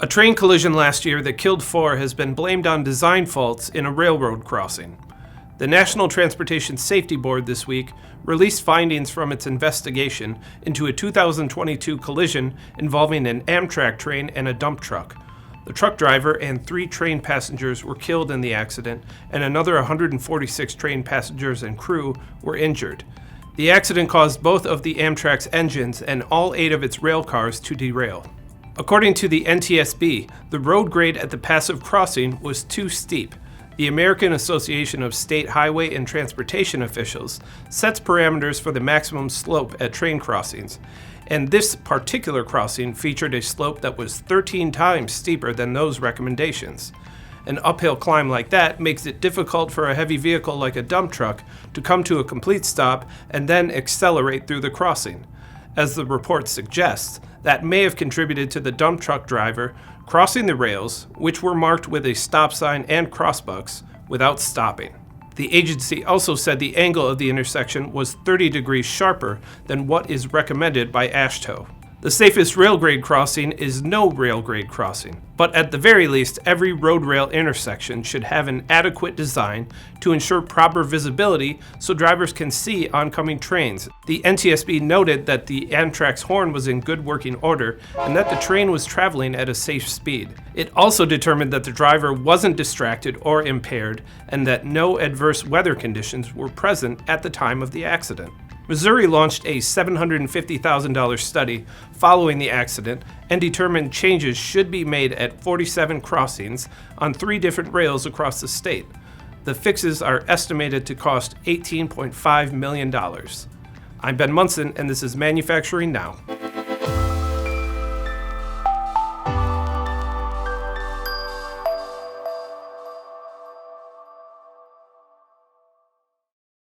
A train collision last year that killed 4 has been blamed on design faults in a railroad crossing. The National Transportation Safety Board this week released findings from its investigation into a 2022 collision involving an Amtrak train and a dump truck. The truck driver and 3 train passengers were killed in the accident, and another 146 train passengers and crew were injured. The accident caused both of the Amtrak's engines and all 8 of its railcars to derail. According to the NTSB, the road grade at the passive crossing was too steep. The American Association of State Highway and Transportation Officials sets parameters for the maximum slope at train crossings, and this particular crossing featured a slope that was 13 times steeper than those recommendations. An uphill climb like that makes it difficult for a heavy vehicle like a dump truck to come to a complete stop and then accelerate through the crossing. As the report suggests, that may have contributed to the dump truck driver crossing the rails, which were marked with a stop sign and crossbucks, without stopping. The agency also said the angle of the intersection was 30 degrees sharper than what is recommended by AASHTO. The safest rail grade crossing is no rail grade crossing, but at the very least, every road rail intersection should have an adequate design to ensure proper visibility so drivers can see oncoming trains. The NTSB noted that the Amtrak's horn was in good working order and that the train was traveling at a safe speed. It also determined that the driver wasn't distracted or impaired and that no adverse weather conditions were present at the time of the accident. Missouri launched a $750,000 study following the accident and determined changes should be made at 47 crossings on 3 different rails across the state. The fixes are estimated to cost $18.5 million. I'm Ben Munson, and this is Manufacturing Now.